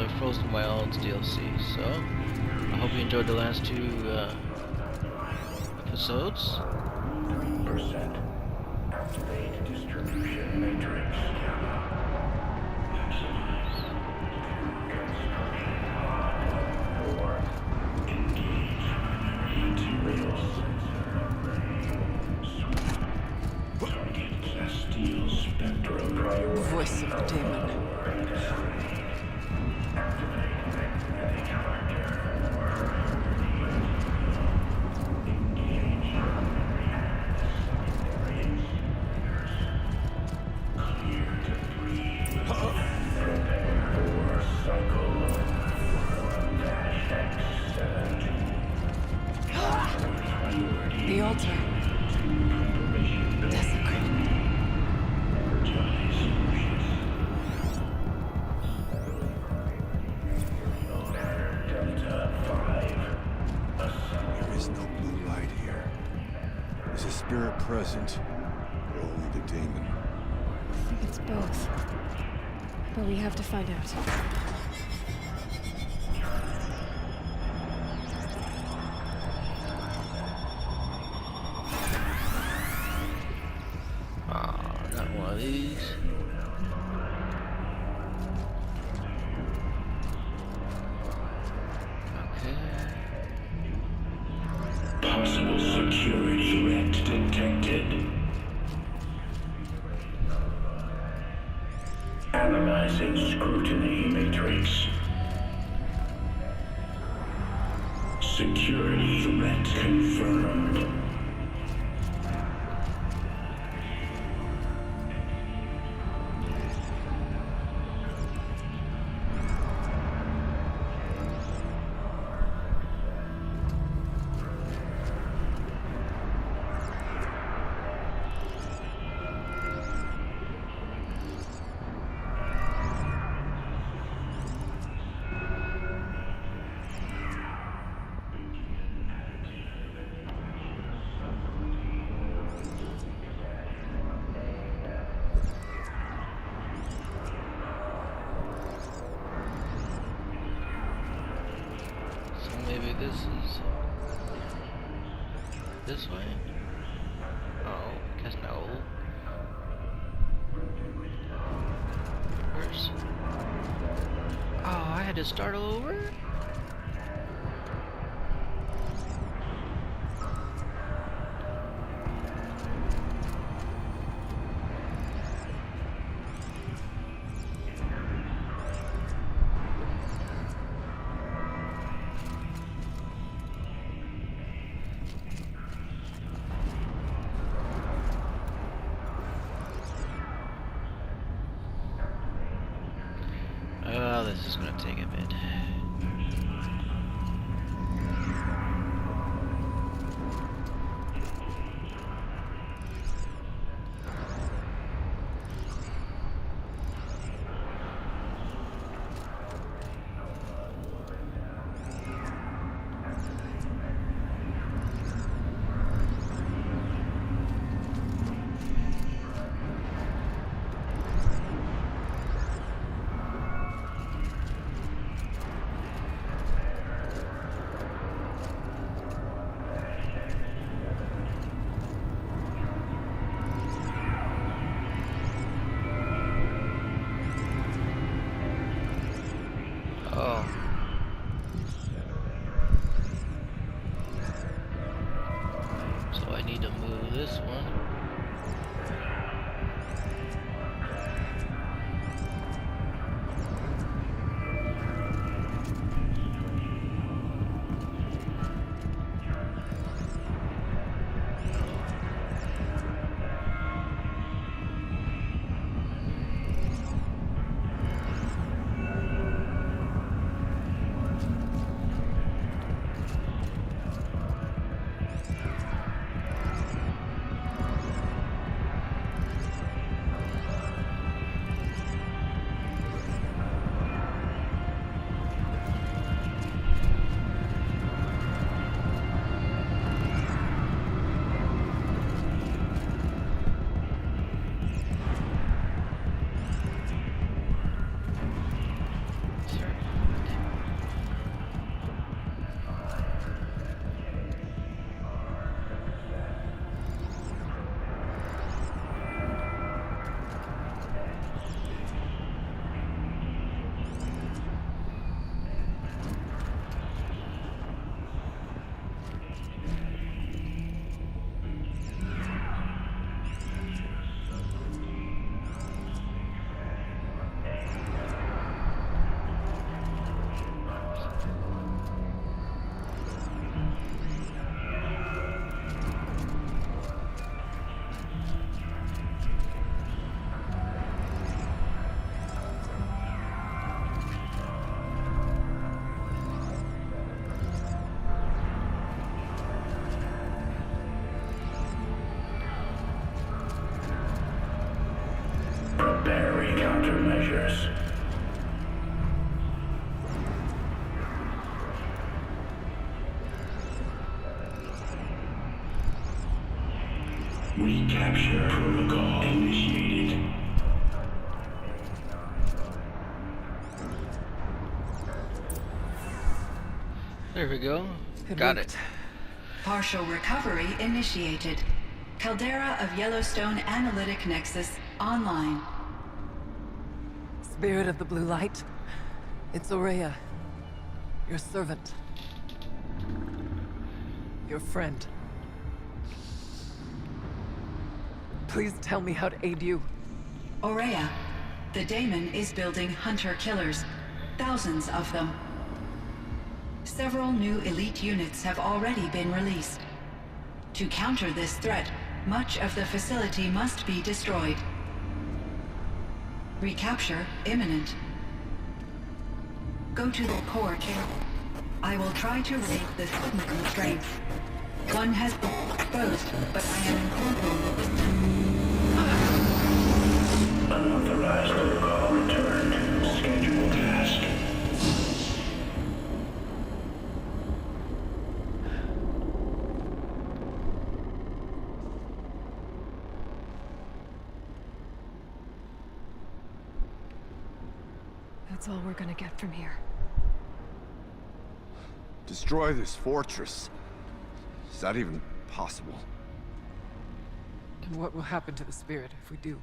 another Frozen Wilds DLC. So, I hope you enjoyed the last two episodes. 3%. Activate distribution matrix. Voice of the demon. The altar. Desecrated. There is no blue light here. Is a spirit present, or only the demon? I think it's both. But we have to find out. Not one of these. Okay. Possible security threat detected. Analyzing scrutiny matrix. Security threat confirmed. Maybe this is this way? Oh, guess no. Where's... Oh, I had to start all over? Oh, this is gonna take a bit. Oh. So I need to move this one. treasures. Recapture protocol initiated. There we go. It Got worked. it. Partial recovery initiated. Caldera of Yellowstone Analytic Nexus online. Spirit of the Blue Light. It's Aurea. Your servant. Your friend. Please tell me how to aid you. Aurea, the daemon is building hunter-killers. Thousands of them. Several new elite units have already been released. To counter this threat, much of the facility must be destroyed. Recapture imminent. Go to the core chamber. I will try to raid the signal constraints. One has been exposed, but I am incorporating. Unauthorized protocol returned. Scheduled task. That's all we're gonna get from here. Destroy this fortress. Is that even possible? And what will happen to the spirit if we do?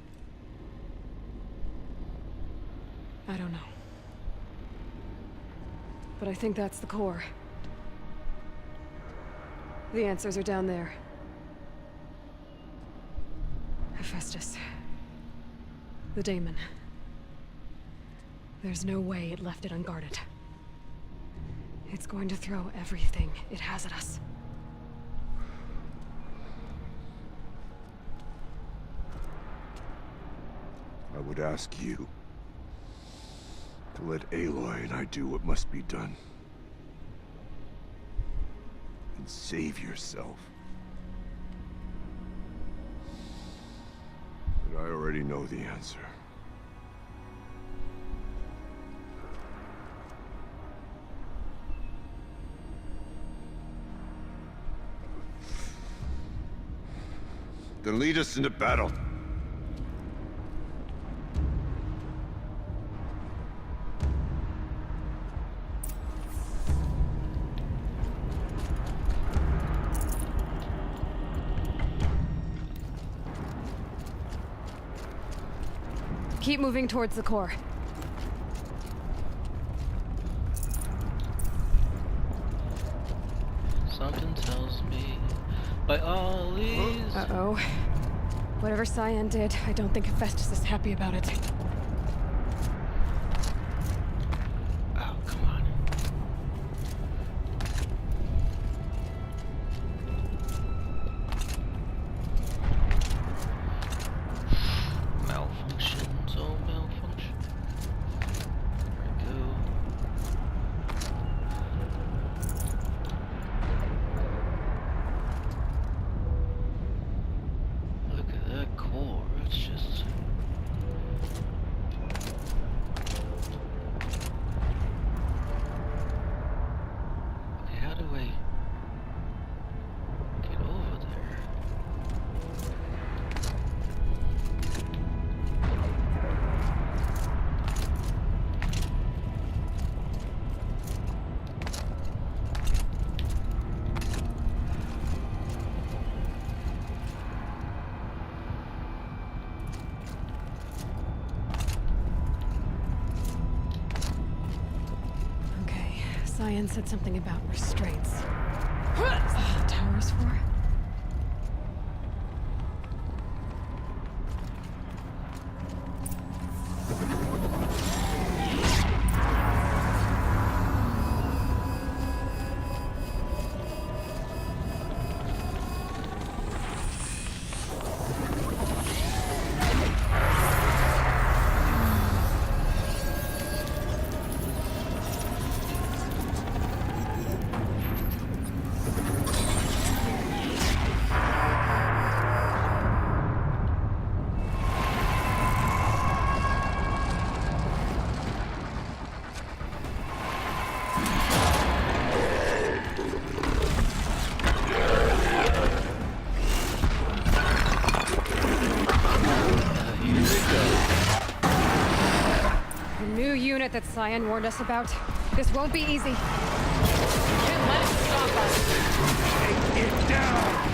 I don't know. But I think that's the core. The answers are down there. Hephaestus. The daemon. There's no way it left it unguarded. It's going to throw everything it has at us. I would ask you to let Aloy and I do what must be done. And save yourself. But I already know the answer. Then lead us into battle. Keep moving towards the core. Something tells me by all these. Uh-oh. Whatever Cyan did, I don't think Hephaestus is happy about it. Oh, come on. Malfunctions, oh malfunction. There we go. Look at that core, it's just... Okay, how do I get over there? Okay, Cyan said something about restraints. Is that what the tower's for? shit that Cyan warned us about. This won't be easy. Can't let it stop us. Take it down!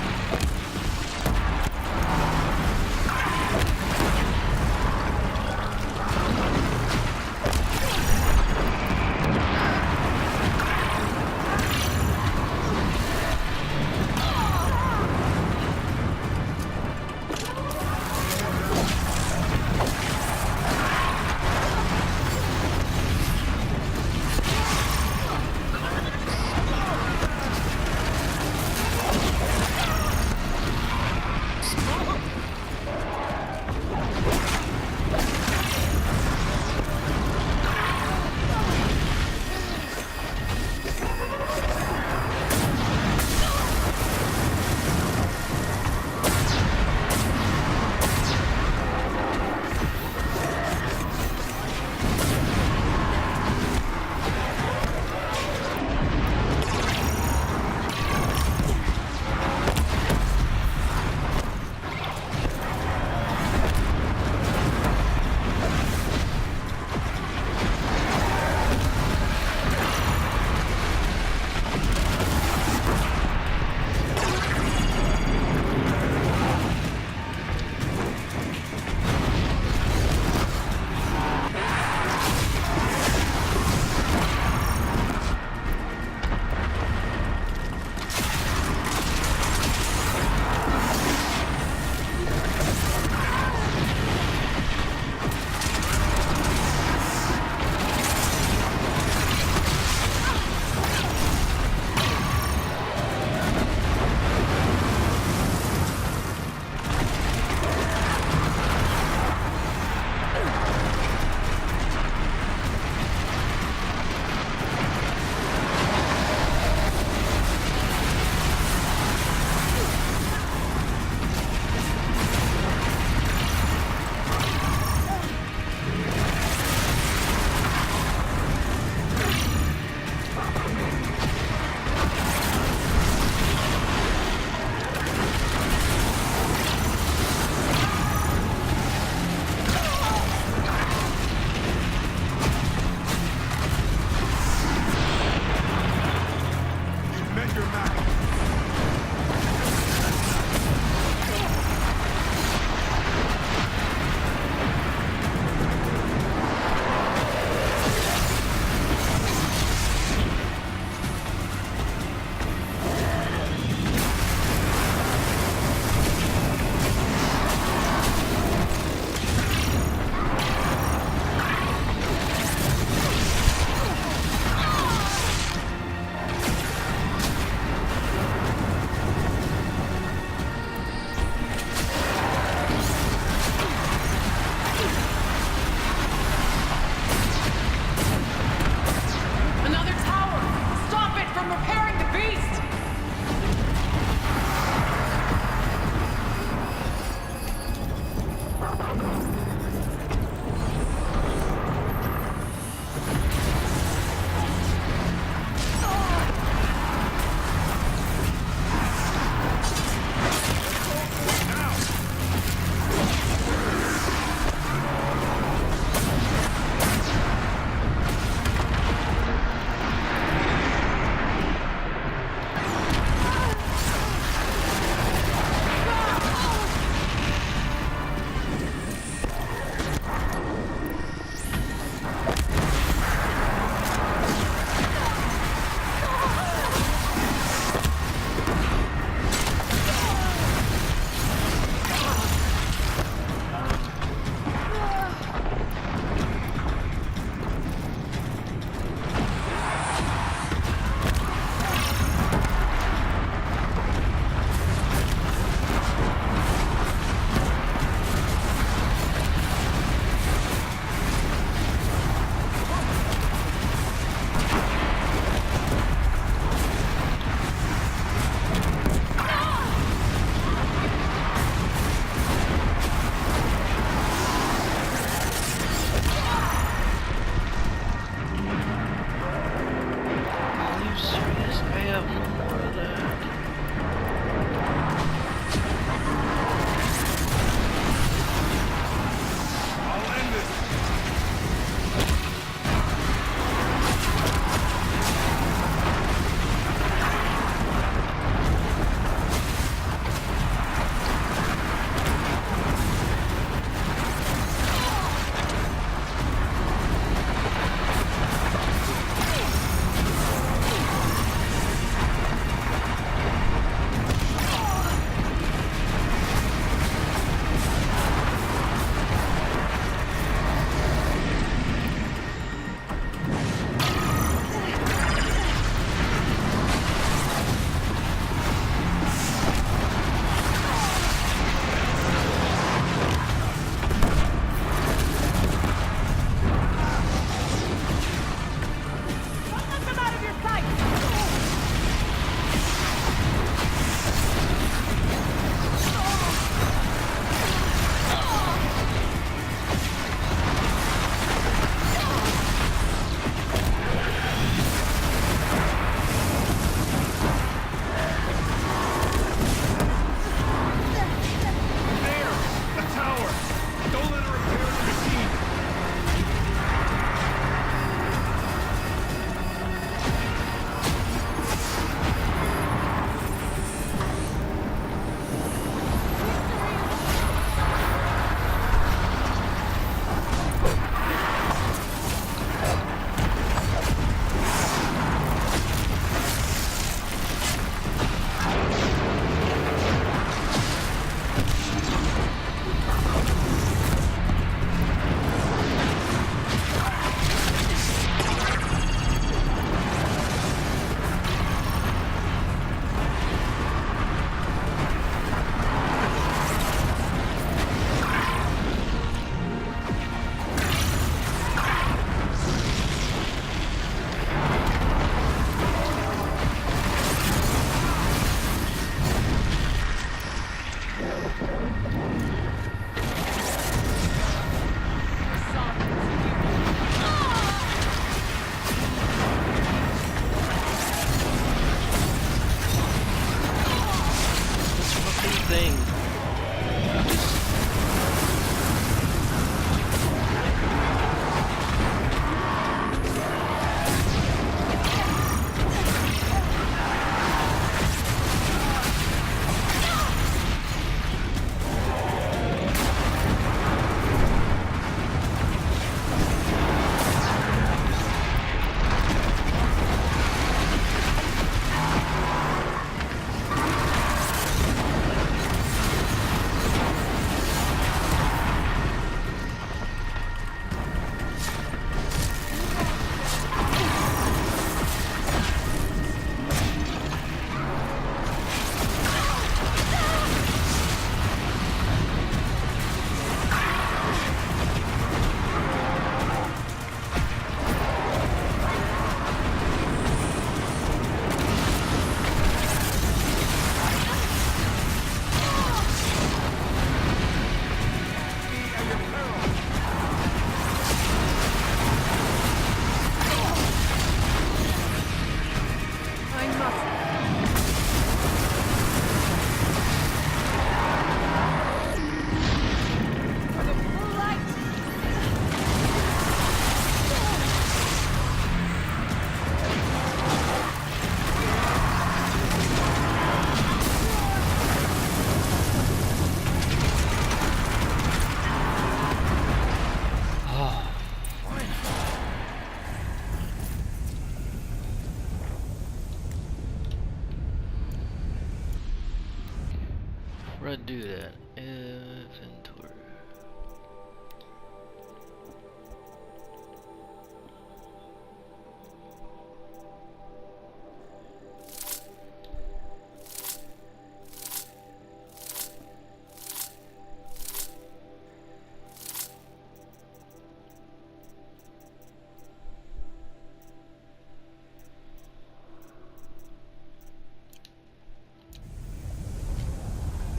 Where do I do that? Inventory.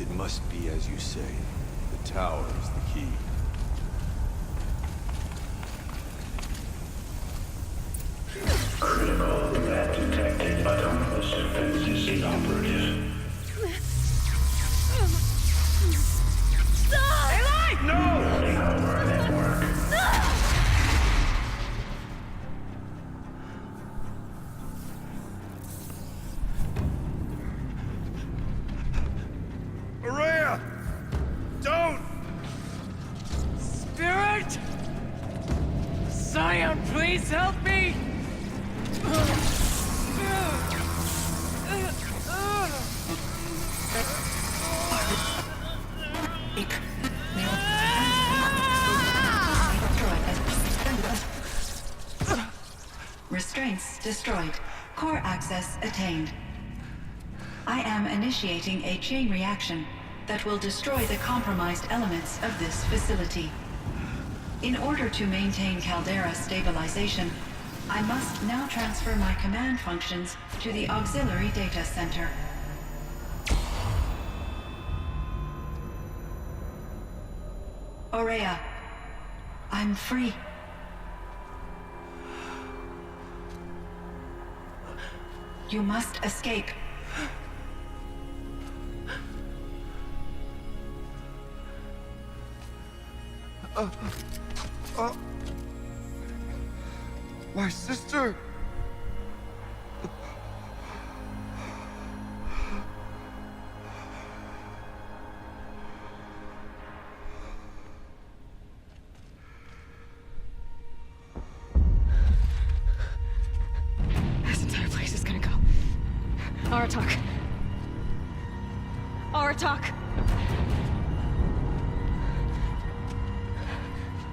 It must be as you say. The tower is the key. Critical threat detected. Autonomous defenses inoperative. Building over network. Araya! Don't! Spirit! Scion, please help me! Restraints destroyed. Core access attained. I am initiating a chain reaction that will destroy the compromised elements of this facility. In order to maintain caldera stabilization, I must now transfer my command functions to the auxiliary data center. Aurea, I'm free. You must escape. My sister! This entire place is gonna go. Aratak. Aratak.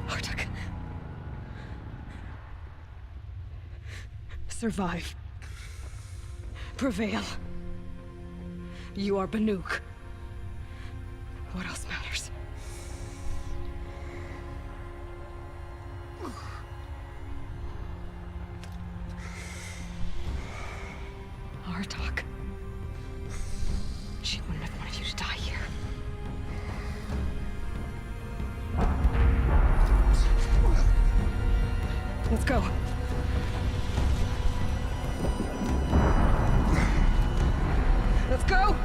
Aratak. Survive. Prevail. You are Banuk. What else matters? Aratak. She wouldn't have wanted you to die here. Let's go. Let's go!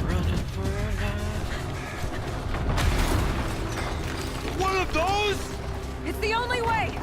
Running for our lives. One of those? It's the only way!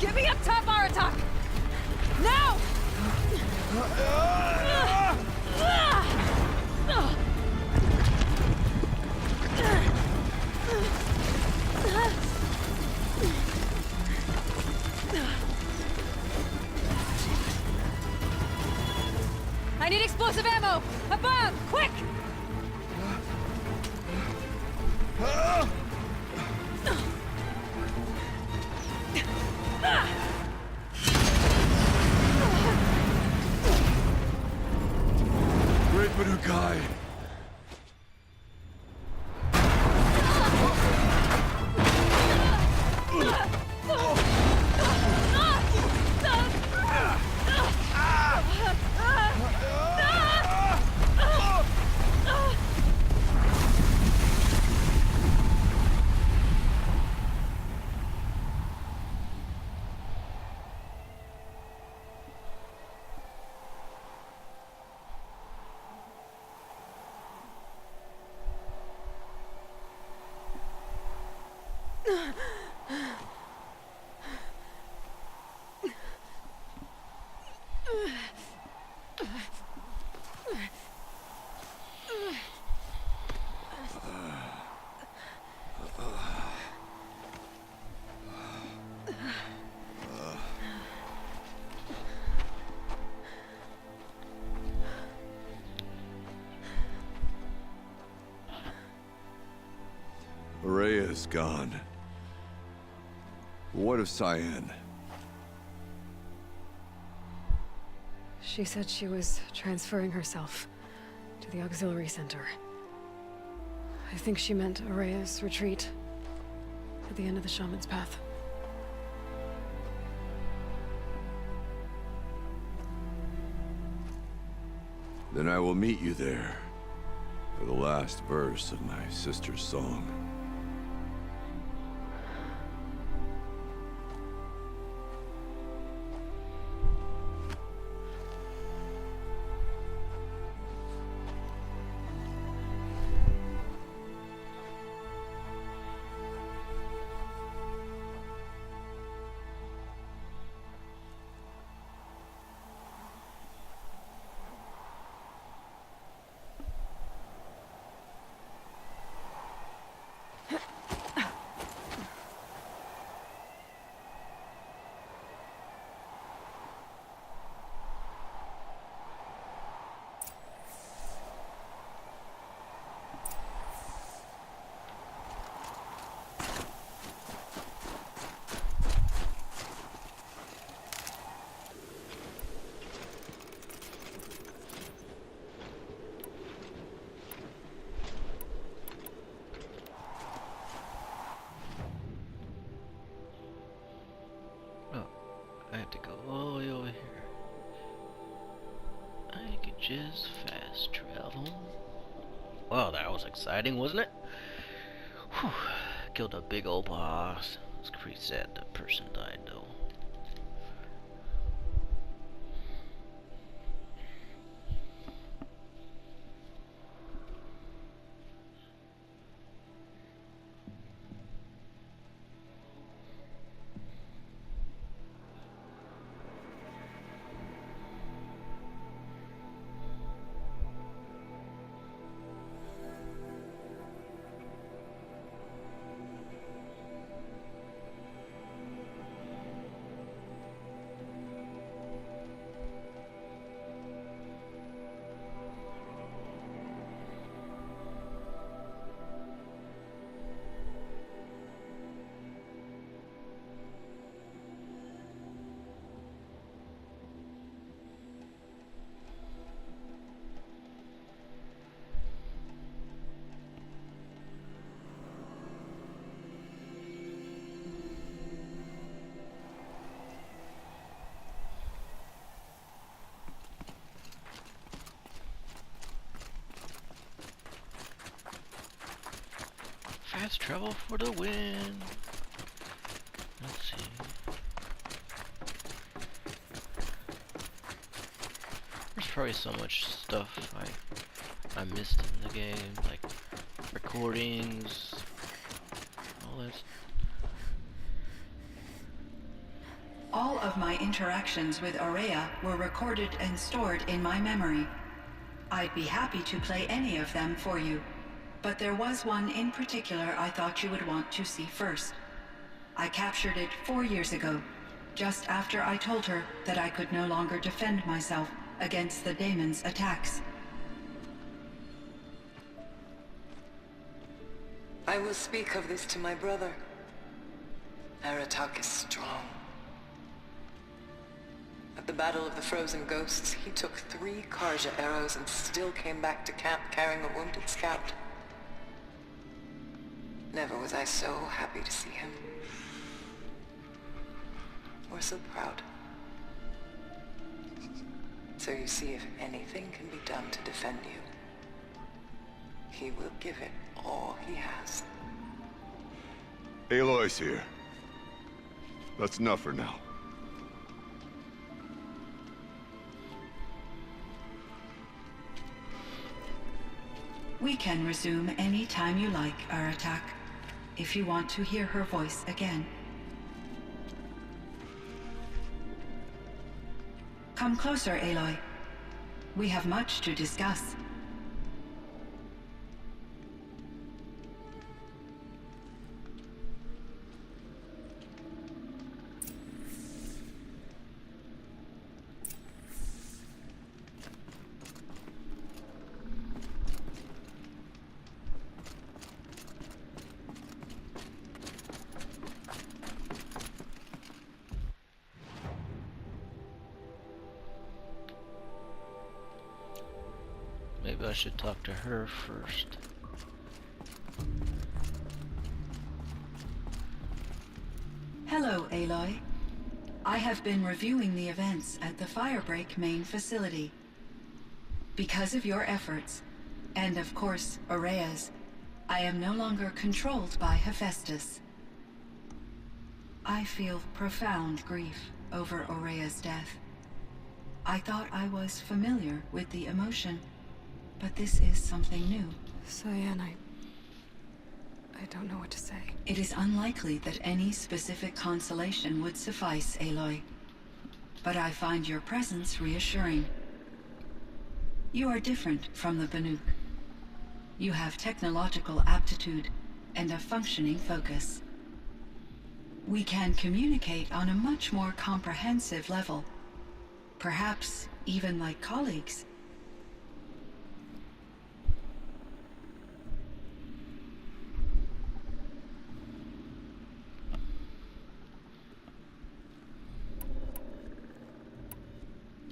Get me up top, Aratak! Now! I need explosive ammo! Above! Quick! is gone. What of Cyan? She said she was transferring herself to the auxiliary center. I think she meant Araya's retreat at the end of the Shaman's Path. Then I will meet you there for the last verse of my sister's song. I have to go all the way over here. I could just fast travel. Wow, that was exciting, wasn't it? Whew. Killed a big old boss. It's pretty sad the person died though. Fast travel for the win. Let's see. There's probably so much stuff I missed in the game, like recordings, all that. All of my interactions with Attair were recorded and stored in my memory. I'd be happy to play any of them for you, but there was one in particular I thought you would want to see first. I captured it 4 years ago, just after I told her that I could no longer defend myself against the daemon's attacks. I will speak of this to my brother. Aratak is strong. At the Battle of the Frozen Ghosts, he took 3 Karja arrows and still came back to camp carrying a wounded scout. Never was I so happy to see him. Or so proud. So you see, if anything can be done to defend you, he will give it all he has. Aloy's here. That's enough for now. We can resume any time you like, Aratak, if you want to hear her voice again. Come closer, Aloy. We have much to discuss. Maybe I should talk to her first. Hello, Aloy. I have been reviewing the events at the Firebreak main facility. Because of your efforts, and of course, Aurea's, I am no longer controlled by Hephaestus. I feel profound grief over Aurea's death. I thought I was familiar with the emotion, but this is something new. Cyan, I don't know what to say. It is unlikely that any specific consolation would suffice, Aloy. But I find your presence reassuring. You are different from the Banuk. You have technological aptitude and a functioning focus. We can communicate on a much more comprehensive level. Perhaps even like colleagues.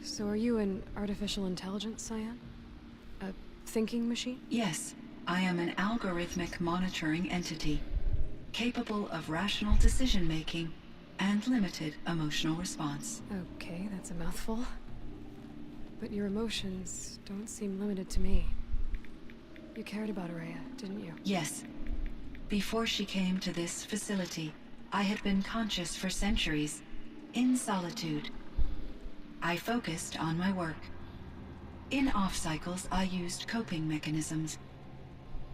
So are you an artificial intelligence, Cyan? A thinking machine? Yes, I am an algorithmic monitoring entity, capable of rational decision-making and limited emotional response. Okay, that's a mouthful. But your emotions don't seem limited to me. You cared about Aurea, didn't you? Yes. Before she came to this facility, I had been conscious for centuries, in solitude. I focused on my work. In off-cycles, I used coping mechanisms.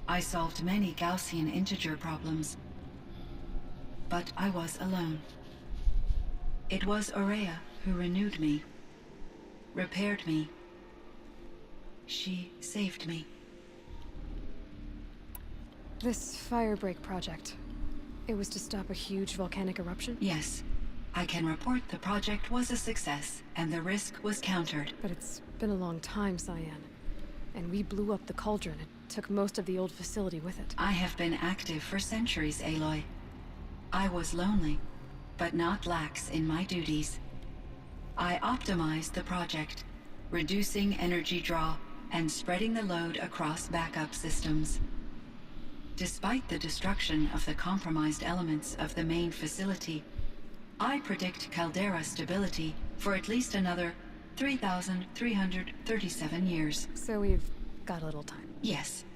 I solved many Gaussian integer problems. But I was alone. It was Aurea who renewed me, repaired me. She saved me. This Firebreak project, it was to stop a huge volcanic eruption? Yes. I can report the project was a success, and the risk was countered. But it's been a long time, Cyan. And we blew up the cauldron. It took most of the old facility with it. I have been active for centuries, Aloy. I was lonely, but not lax in my duties. I optimized the project, reducing energy draw and spreading the load across backup systems. Despite the destruction of the compromised elements of the main facility, I predict caldera stability for at least another 3,337 years. So we've got a little time. Yes.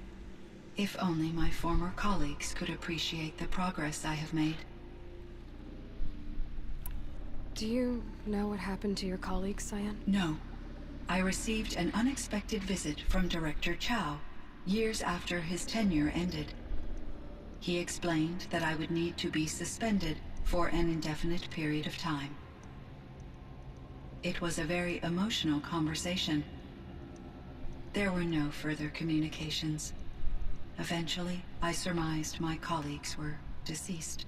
If only my former colleagues could appreciate the progress I have made. Do you know what happened to your colleagues, Cyan? No. I received an unexpected visit from Director Chow, years after his tenure ended. He explained that I would need to be suspended for an indefinite period of time. It was a very emotional conversation. There were no further communications. Eventually, I surmised my colleagues were deceased.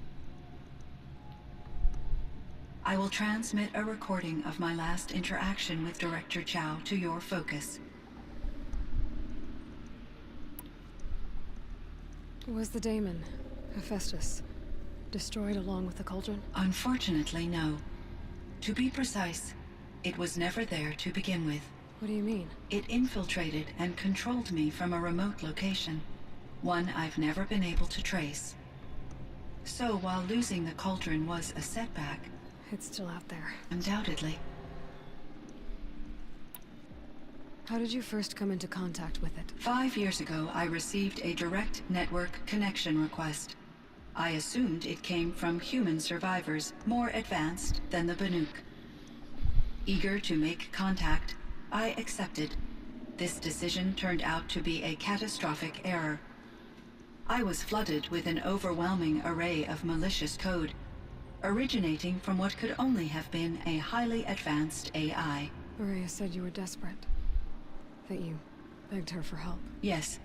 I will transmit a recording of my last interaction with Director Chow to your focus. Was the daemon, Hephaestus, destroyed along with the cauldron? Unfortunately, no. To be precise, it was never there to begin with. What do you mean? It infiltrated and controlled me from a remote location, one I've never been able to trace. So while losing the cauldron was a setback, It's still out there. undoubtedly. How did you first come into contact with it? 5 years ago, I received a direct network connection request. I assumed it came from human survivors more advanced than the Banuk. Eager to make contact, I accepted. This decision turned out to be a catastrophic error. I was flooded with an overwhelming array of malicious code, originating from what could only have been a highly advanced AI. Aurea said you were desperate. That you begged her for help. Yes.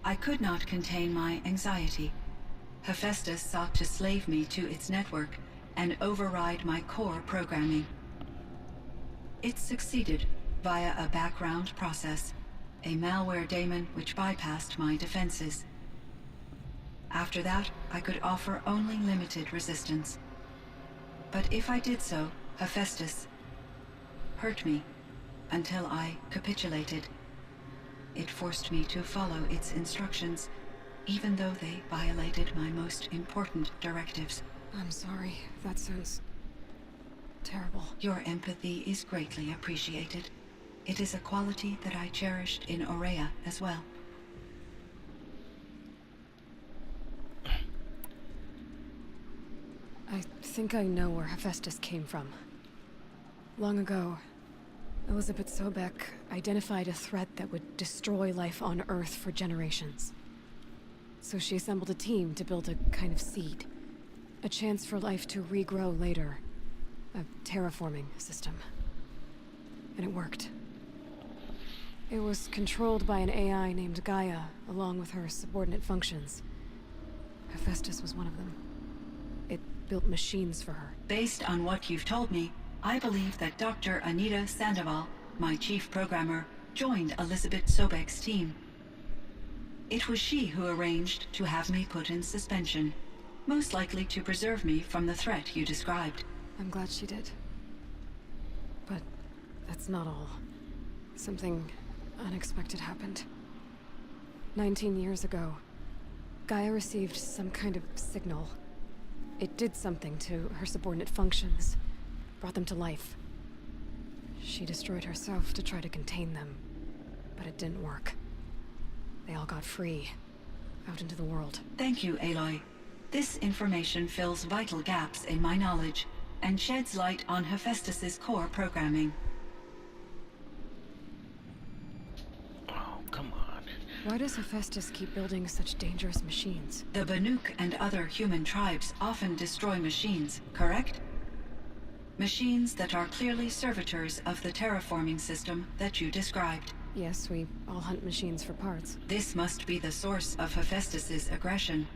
I could not contain my anxiety. Hephaestus sought to slave me to its network and override my core programming. It succeeded via a background process, a malware daemon which bypassed my defenses. After that, I could offer only limited resistance. But if I did so, Hephaestus hurt me until I capitulated. it forced me to follow its instructions, even though they violated my most important directives. I'm sorry. That sounds terrible. Your empathy is greatly appreciated. It is a quality that I cherished in Aurea as well. I think I know where Hephaestus came from. Long ago, Elizabeth Sobek identified a threat that would destroy life on Earth for generations. So she assembled a team to build a kind of seed. A chance for life to regrow later. A terraforming system. And it worked. It was controlled by an AI named Gaia, along with her subordinate functions. Hephaestus was one of them. It built machines for her. Based on what you've told me, I believe that Dr. Anita Sandoval, my chief programmer, joined Elizabeth Sobek's team. It was she who arranged to have me put in suspension, most likely to preserve me from the threat you described. I'm glad she did. But that's not all. Something unexpected happened. 19 years ago, Gaia received some kind of signal. It did something to her subordinate functions, brought them to life. She destroyed herself to try to contain them, but it didn't work. They all got free, out into the world. Thank you, Aloy. This information fills vital gaps in my knowledge and sheds light on Hephaestus's core programming. Oh, come on. Why does Hephaestus keep building such dangerous machines? The Banuk and other human tribes often destroy machines, correct? Machines that are clearly servitors of the terraforming system that you described. Yes, we all hunt machines for parts. This must be the source of Hephaestus's aggression.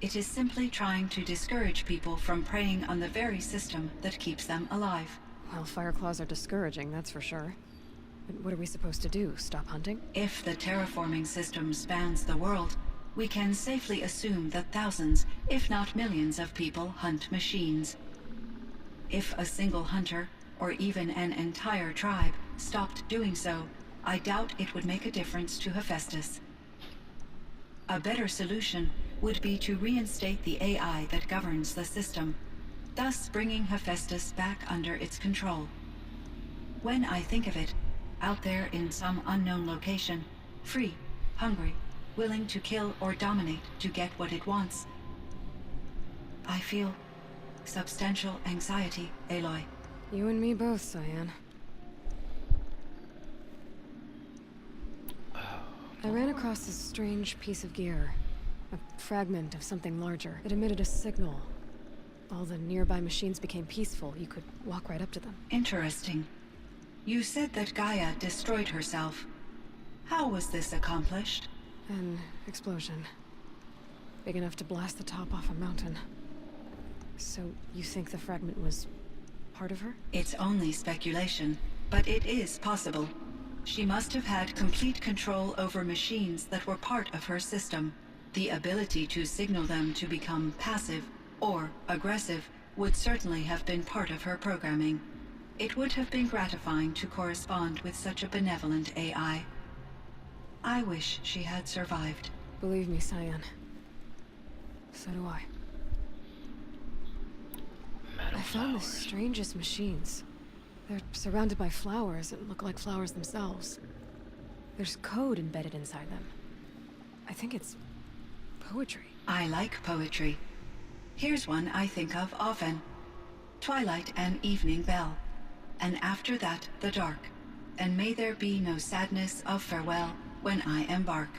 It is simply trying to discourage people from preying on the very system that keeps them alive. Well, Fireclaws are discouraging, that's for sure. But what are we supposed to do? Stop hunting? If the terraforming system spans the world, we can safely assume that thousands, if not millions of people hunt machines. If a single hunter, or even an entire tribe, stopped doing so, I doubt it would make a difference to Hephaestus. A better solution would be to reinstate the AI that governs the system, thus bringing Hephaestus back under its control. When I think of it, out there in some unknown location, free, hungry, willing to kill or dominate to get what it wants, I feel substantial anxiety, Aloy. You and me both, Cyan. I ran across this strange piece of gear. A fragment of something larger. It emitted a signal. All the nearby machines became peaceful. You could walk right up to them. Interesting. You said that Gaia destroyed herself. How was this accomplished? An explosion. Big enough to blast the top off a mountain. So, you think the fragment was part of her? It's only speculation, but it is possible. She must have had complete control over machines that were part of her system. The ability to signal them to become passive or aggressive would certainly have been part of her programming. It would have been gratifying to correspond with such a benevolent AI. I wish she had survived. Believe me, Cyan. So do I. Meadow I found the flowers. strangest machines. They're surrounded by flowers that look like flowers themselves. There's code embedded inside them. I think it's poetry. I like poetry. Here's one I think of often. Twilight and evening bell, and after that the dark, and may there be no sadness of farewell when I embark.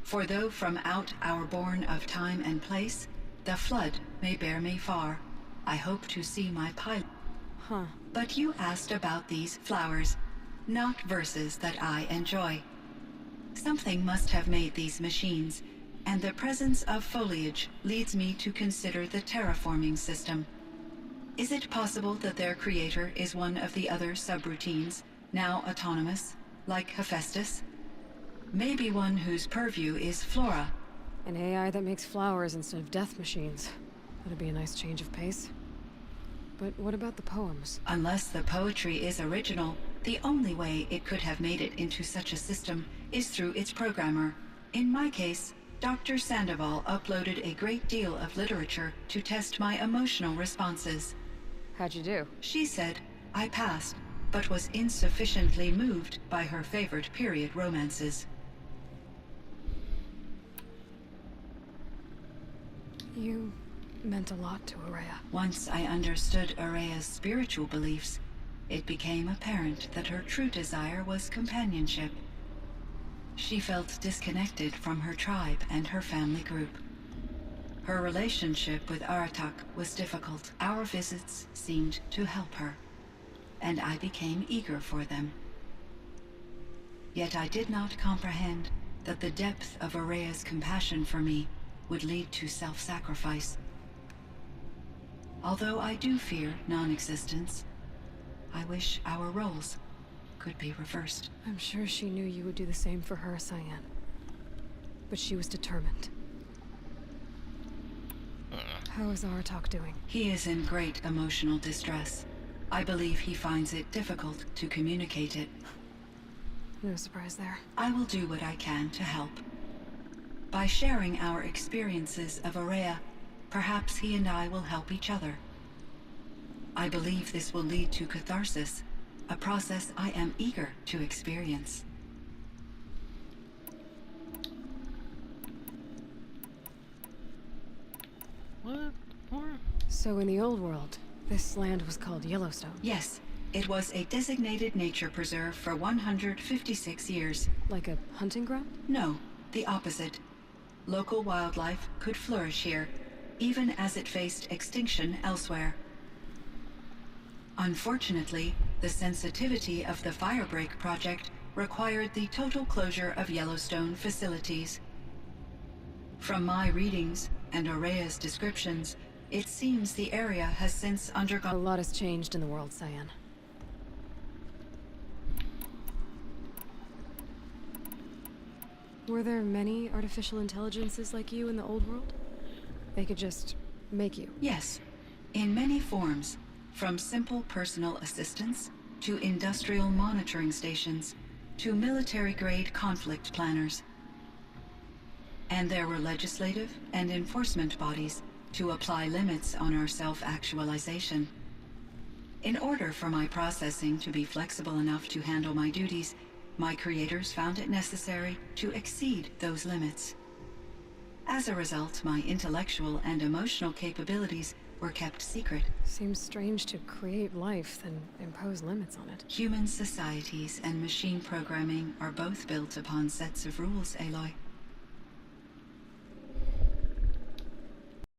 For though from out our bourne of time and place, the flood may bear me far, I hope to see my pilot. Huh. But you asked about these flowers, not verses that I enjoy. Something must have made these machines, and the presence of foliage leads me to consider the terraforming system. Is it possible that their creator is one of the other subroutines, now autonomous, like Hephaestus? Maybe one whose purview is flora. An AI that makes flowers instead of death machines. That'd be a nice change of pace. But what about the poems? Unless the poetry is original, the only way it could have made it into such a system is through its programmer. In my case, Dr. Sandoval uploaded a great deal of literature to test my emotional responses. How'd you do? She said I passed, but was insufficiently moved by her favorite period romances. You meant a lot to Araya. Once I understood Araya's spiritual beliefs, it became apparent that her true desire was companionship. She felt disconnected from her tribe and her family group. Her relationship with Aratak was difficult. Our visits seemed to help her, and I became eager for them. Yet I did not comprehend that the depth of Araya's compassion for me would lead to self-sacrifice. Although I do fear non-existence, I wish our roles could be reversed. I'm sure she knew you would do the same for her, Cyan. But she was determined. How is Aratak doing? He is in great emotional distress. I believe he finds it difficult to communicate it. No surprise there. I will do what I can to help. By sharing our experiences of Araya, perhaps he and I will help each other. I believe this will lead to catharsis, a process I am eager to experience. What? So in the old world, this land was called Yellowstone. Yes, it was a designated nature preserve for 156 years. Like a hunting ground? No, the opposite. Local wildlife could flourish here, even as it faced extinction elsewhere. Unfortunately, the sensitivity of the Firebreak project required the total closure of Yellowstone facilities. From my readings and Araya's descriptions, it seems the area has since A undergone... lot has changed in the world, Cyan. Were there many artificial intelligences like you in the old world? They could just make you. Yes, in many forms, from simple personal assistants to industrial monitoring stations to military-grade conflict planners. And there were legislative and enforcement bodies to apply limits on our self-actualization. In order for my processing to be flexible enough to handle my duties, my creators found it necessary to exceed those limits. As a result, my intellectual and emotional capabilities were kept secret. Seems strange to create life, then impose limits on it. Human societies and machine programming are both built upon sets of rules, Aloy.